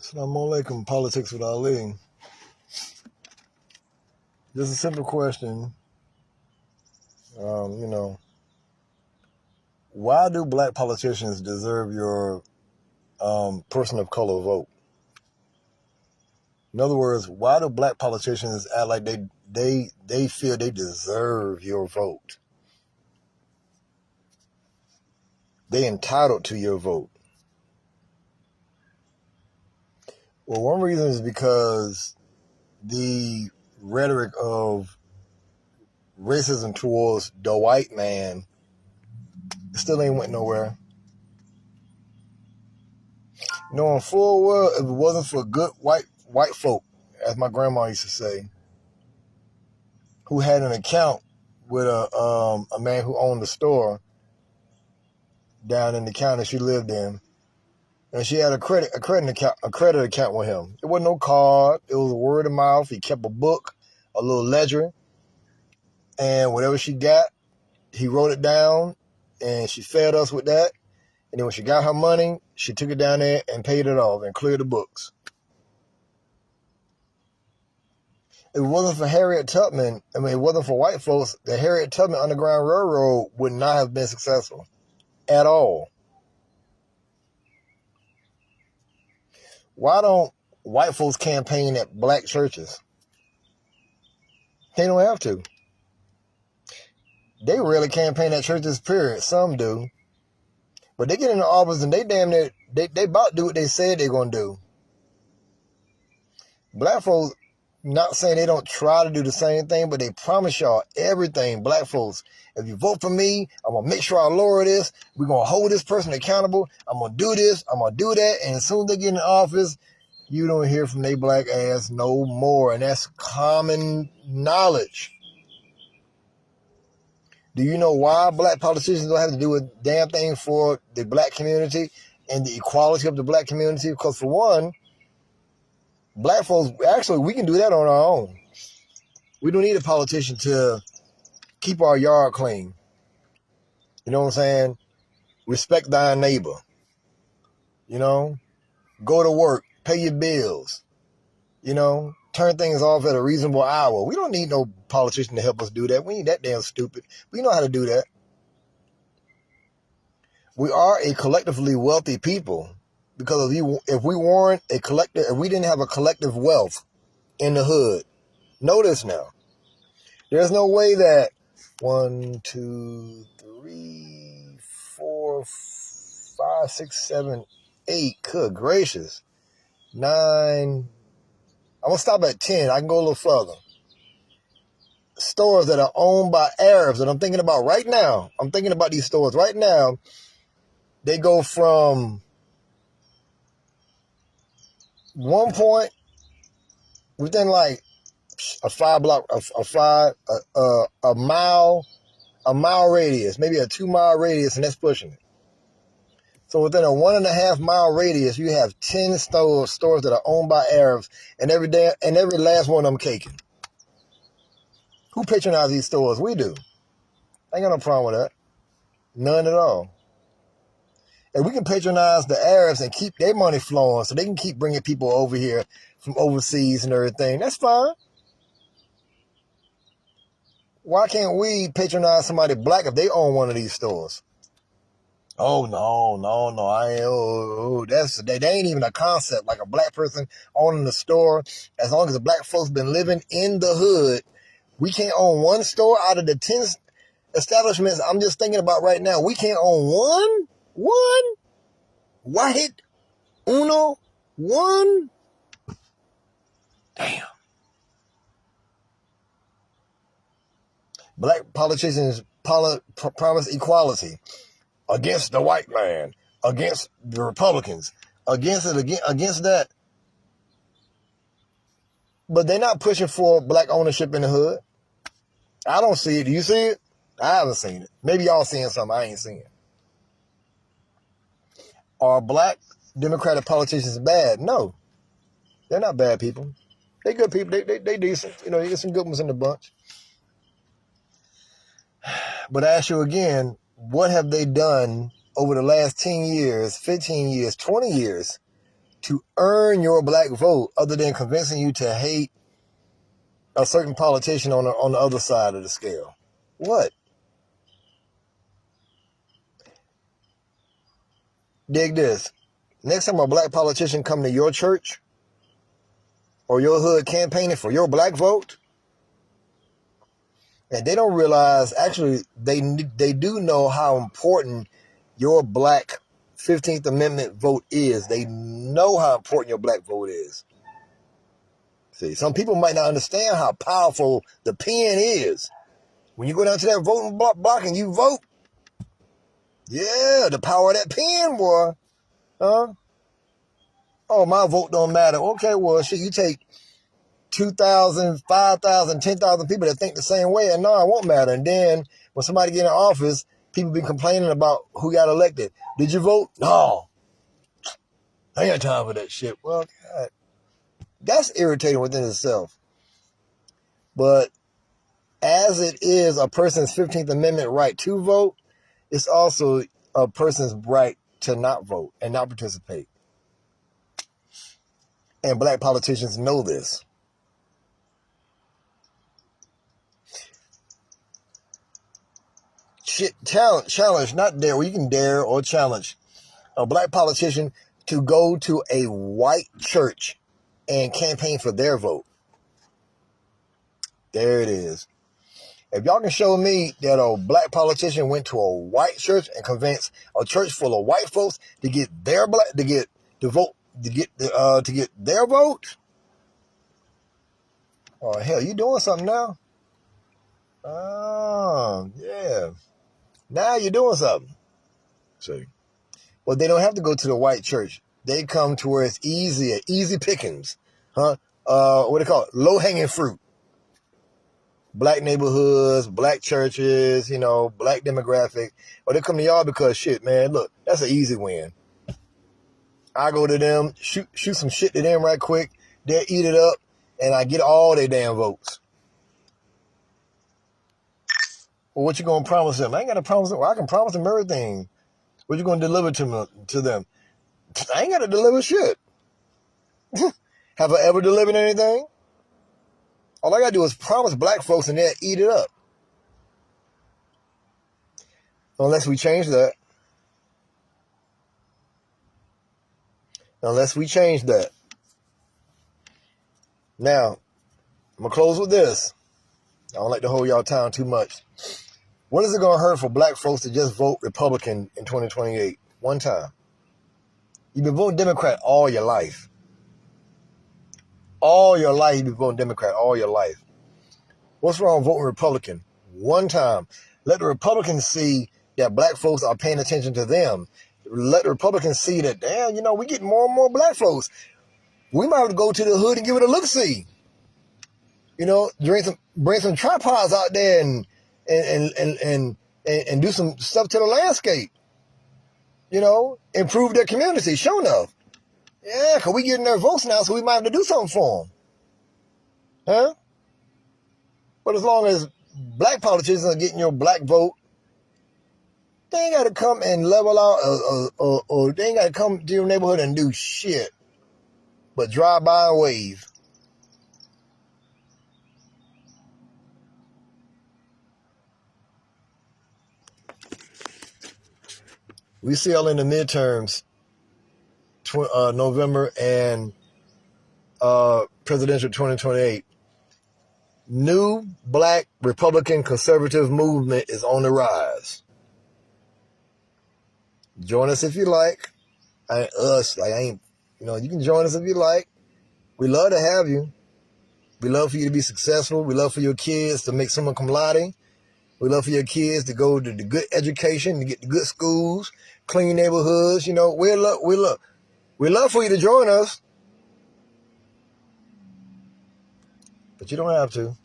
Assalamu alaikum, politics with Ali. Just a simple question. Why do black politicians deserve your person of color vote? In other words, why do black politicians act like they feel they deserve your vote? They entitled to your vote. Well, one reason is because the rhetoric of racism towards the white man still ain't went nowhere. Knowing full well if it wasn't for good white folk, as my grandma used to say, who had an account with a man who owned a store down in the county she lived in, and she had a credit account with him. It wasn't no card. It was word of mouth. He kept a book, a little ledger, and whatever she got, he wrote it down, and she fed us with that. And then when she got her money, she took it down there and paid it off and cleared the books. If it wasn't for Harriet Tubman, it wasn't for white folks, the Harriet Tubman Underground Railroad would not have been successful at all. Why don't white folks campaign at black churches? They don't have to. They rarely campaign at churches, period. Some do. But they get in the office and they damn near, they about to do what they said they're going to do. Black folks, not saying they don't try to do the same thing, but they promise y'all everything. Black folks, if you vote for me, I'm going to make sure I lower this. We're going to hold this person accountable. I'm going to do this. I'm going to do that. And as soon as they get in the office, you don't hear from they black ass no more. And that's common knowledge. Do you know why black politicians don't have to do a damn thing for the black community and the equality of the black community? Because for one, black folks, actually, we can do that on our own. We don't need a politician to keep our yard clean. You know what I'm saying? Respect thy neighbor. You know? Go to work. Pay your bills. You know? Turn things off at a reasonable hour. We don't need no politician to help us do that. We ain't that damn stupid. We know how to do that. We are a collectively wealthy people. Because if we weren't a collective, if we didn't have a collective wealth in the hood, notice now, there's no way that 1, 2, 3, 4, 5, 6, 7, 8, good gracious, 9, I'm going to stop at 10. I can go a little further. Stores that are owned by Arabs that I'm thinking about right now. I'm thinking about these stores right now. They go from one point within like a mile radius, maybe a 2-mile radius, and that's pushing it. So within a 1.5 mile radius, you have 10 stores that are owned by Arabs, and every last one of them caking. Who patronize these stores? We do. I ain't got no problem with that. None at all. And we can patronize the Arabs and keep their money flowing so they can keep bringing people over here from overseas and everything. That's fine. Why can't we patronize somebody black if they own one of these stores? Oh, no. That ain't even a concept. Like a black person owning the store. As long as the black folks been living in the hood, we can't own one store out of the 10 establishments I'm just thinking about right now. We can't own one? Wahid? Uno? One? Damn. Black politicians promise equality against the white man, against the Republicans, against that. But they're not pushing for black ownership in the hood. I don't see it. Do you see it? I haven't seen it. Maybe y'all seeing something I ain't seeing. Are black Democratic politicians bad? No. They're not bad people. They good people. They decent. You know, you get some good ones in the bunch. But I ask you again, what have they done over the last 10 years, 15 years, 20 years to earn your black vote other than convincing you to hate a certain politician on the other side of the scale? What? Dig this. Next time a black politician come to your church or your hood campaigning for your black vote, and they don't realize, actually, they do know how important your black 15th Amendment vote is. They know how important your black vote is. See, some people might not understand how powerful the pen is. When you go down to that voting block and you vote, yeah, the power of that pen, boy. Huh? Oh, my vote don't matter. Okay, well, shit, you take 2,000, 5,000, 10,000 people that think the same way, and no, it won't matter. And then when somebody get in office, people be complaining about who got elected. Did you vote? No. I ain't got time for that shit. Well, God, that's irritating within itself. But as it is a person's 15th Amendment right to vote, it's also a person's right to not vote and not participate. And black politicians know this. Shit, challenge, not dare. Well, you can dare or challenge a black politician to go to a white church and campaign for their vote. There it is. If y'all can show me that a black politician went to a white church and convinced a church full of white folks to get their their vote, oh hell, you doing something now? Oh yeah, now you're doing something. See, well, they don't have to go to the white church. They come to where it's easy pickings, huh? What do they call it? Low hanging fruit. Black neighborhoods, black churches, black demographic. Or they come to y'all because, shit, man, look, that's an easy win. I go to them, shoot some shit to them right quick, they'll eat it up, and I get all their damn votes. Well, what you gonna promise them? I ain't gotta promise them. Well, I can promise them everything. What you gonna deliver to them? I ain't gotta deliver shit. Have I ever delivered anything? All I gotta do is promise black folks and they'll eat it up. Unless we change that. Now, I'm going to close with this. I don't like to hold y'all time too much. What is it going to hurt for black folks to just vote Republican in 2028? One time. You've been voting Democrat all your life. All your life you've been voting Democrat all your life. What's wrong with voting Republican? One time. Let the Republicans see that black folks are paying attention to them. Let the Republicans see that, damn, we get more and more black folks. We might have to go to the hood and give it a look-see. Bring some tripods out there and do some stuff to the landscape. Improve their community. Sure enough. Yeah, because we getting their votes now, so we might have to do something for them. Huh? But as long as black politicians are getting your black vote, they ain't got to come and level out or they ain't got to come to your neighborhood and do shit but drive by and wave. We see y'all in the midterms, November and presidential 2028. New black Republican conservative movement is on the rise. Join us if you like. You can join us if you like. We love to have you. We love for you to be successful. We love for your kids to make summa cum laude. We love for your kids to go to the good education, to get the good schools, clean neighborhoods. We love for you to join us. But you don't have to.